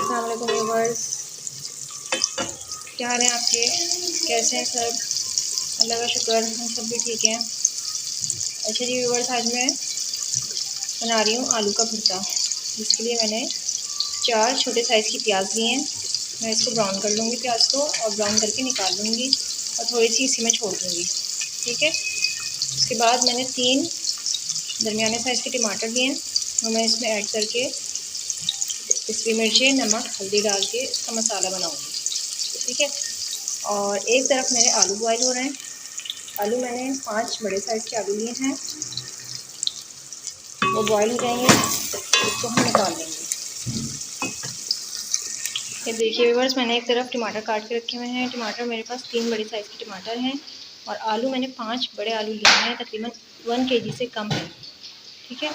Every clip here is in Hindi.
अस्सलाम वालेकुम व्यूअर्स, क्या हाल है आपके? कैसे हैं सब? अल्लाह का शुक्र, हम सब भी ठीक हैं। अच्छा जी व्यूअर्स, आज मैं बना रही हूँ आलू का भरता। इसके लिए मैंने 4 छोटे साइज़ की प्याज लिए हैं। मैं इसको ब्राउन कर लूँगी प्याज को, और ब्राउन करके निकाल लूँगी और थोड़ी सी इसी में छोड़ दूँगी। ठीक है। उसके बाद मैंने 3 दरमियाने साइज़ के टमाटर लिए हैं, वो मैं इसमें ऐड करके इसकी मिर्ची, नमक, हल्दी डाल के इसका मसाला बनाऊँगी। ठीक है। और एक तरफ मेरे आलू बॉयल हो रहे हैं। आलू मैंने 5 बड़े साइज़ के आलू लिए हैं, वो बॉयल हो जाएंगे, इसको हम निकाल लेंगे। ये देखिए व्यूअर्स, मैंने एक तरफ टमाटर काट के रखे हुए हैं। टमाटर मेरे पास 3 बड़े साइज़ के टमाटर हैं, और आलू मैंने 5 बड़े आलू लिए हैं, तकरीबन 1 kg से कम है। ठीक है।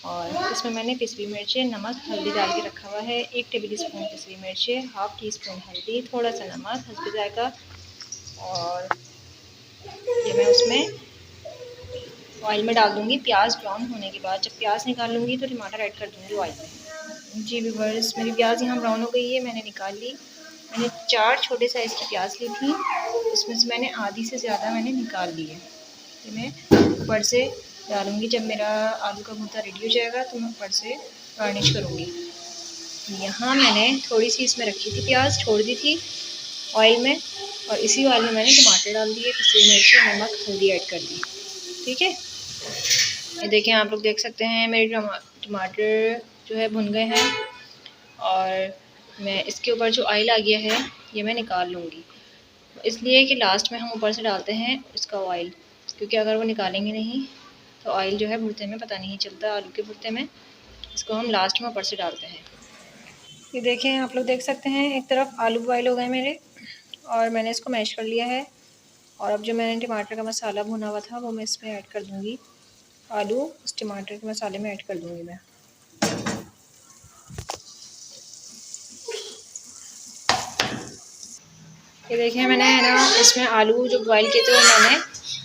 और इसमें मैंने पिसी हुई मिर्चें, नमक, हल्दी डाल के रखा हुआ है। 1 टेबल स्पून पिसी हुई मिर्चें, हाफ़ टी स्पून हल्दी, थोड़ा सा नमक हस्बे जायका, और ये मैं उसमें ऑयल में डाल दूँगी। प्याज ब्राउन होने के बाद जब प्याज निकाल लूँगी तो टमाटर ऐड कर दूँगी ऑयल में। जी व्यूअर्स, मेरी प्याज यहाँ ब्राउन हो गई है, मैंने निकाल ली। मैंने 4 छोटे साइज़ की प्याज ली थी, उसमें से मैंने आधी से ज़्यादा मैंने निकाल ली है। ये मैं ऊपर से डालूँगी। जब मेरा आलू का भुर्ता रेडी हो जाएगा तो मैं ऊपर से गार्निश करूँगी। यहाँ मैंने थोड़ी सी इसमें रखी थी प्याज, छोड़ दी थी ऑयल में, और इसी ऑयल में मैंने टमाटर डाल दिए, पिसी मिर्च, नमक, हल्दी ऐड कर दी। ठीक है। ये देखें, आप लोग देख सकते हैं मेरे टमाटर जो है भुन गए हैं, और मैं इसके ऊपर जो ऑयल आ गया है ये मैं निकाल लूँगी। इसलिए कि लास्ट में हम ऊपर से डालते हैं इसका ऑयल, क्योंकि अगर वो निकालेंगे नहीं तो ऑयल जो है भुर्ते में पता नहीं चलता, आलू के भुर्ते में। इसको हम लास्ट में ऊपर से डालते हैं। ये देखें, आप लोग देख सकते हैं, एक तरफ आलू बॉयल हो गए मेरे, और मैंने इसको मैश कर लिया है। और अब जो मैंने टमाटर का मसाला भुना हुआ था वो मैं इसमें ऐड कर दूँगी। आलू उस टमाटर के मसाले में ऐड कर दूँगी मैं। ये देखिए, मैंने है ना इसमें आलू जो बॉयल किए थे वो मैंने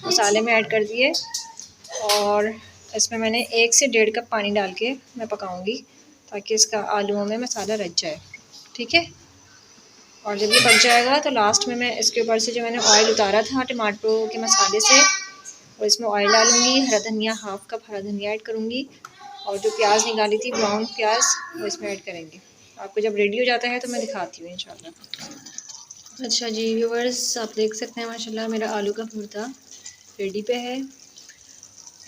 मसाले में ऐड कर दिए, और इसमें मैंने 1 से 1.5 कप पानी डाल के मैं पकाऊंगी, ताकि इसका आलूओं में मसाला रच जाए। ठीक है। और जब ये पक जाएगा तो लास्ट में मैं इसके ऊपर से जो मैंने ऑयल उतारा था टमाटरों के मसाले से, और इसमें ऑयल डालूँगी। हरा धनिया, हाफ़ कप हरा धनिया ऐड करूँगी, और जो प्याज निकाली थी ब्राउन प्याज वो इसमें ऐड करेंगे। आपको जब रेडी हो जाता है तो मैं दिखाती हूँ इंशाल्लाह। अच्छा जी व्यूअर्स, आप देख सकते हैं माशाल्लाह मेरा आलू का भुर्ता रेडी पे है,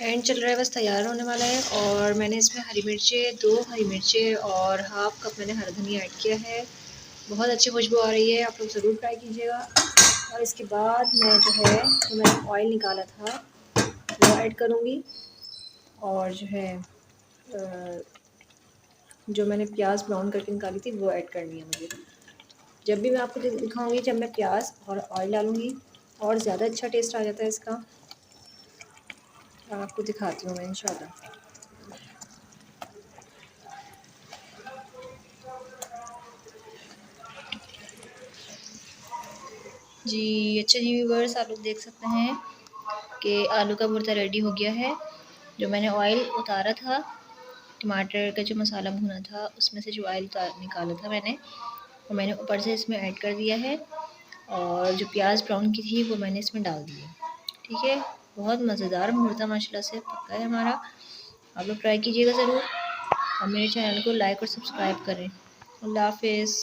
एंड चल रहा है, बस तैयार होने वाला है। और मैंने इसमें हरी मिर्चें, 2 हरी मिर्चें और हाफ़ कप मैंने हरा धनिया ऐड किया है। बहुत अच्छी खुशबू आ रही है, आप लोग ज़रूर ट्राई कीजिएगा। और इसके बाद मैं जो है जो मैंने ऑयल निकाला था वो ऐड करूँगी, और जो है जो मैंने प्याज ब्राउन करके निकाली थी वो ऐड करनी है मुझे। जब भी मैं आपको दिखाऊंगी, जब मैं प्याज और ऑयल डालूँगी और ज़्यादा अच्छा टेस्ट आ जाता है इसका। आपको दिखाती हूँ मैं इंशाल्लाह। जी अच्छा जी व्यूअर्स, आप लोग देख सकते हैं कि आलू का भुर्ता रेडी हो गया है। जो मैंने ऑयल उतारा था, टमाटर का जो मसाला भुना था उसमें से जो ऑयल निकाला था मैंने, वो मैंने ऊपर से इसमें ऐड कर दिया है, और जो प्याज ब्राउन की थी वो मैंने इसमें डाल दी है। ठीक है। बहुत मज़ेदार भुर्ता माशाल्लाह से पक्का है हमारा। आप लोग ट्राई कीजिएगा ज़रूर, और मेरे चैनल को लाइक और सब्सक्राइब करें। अल्लाह हाफ़िज़।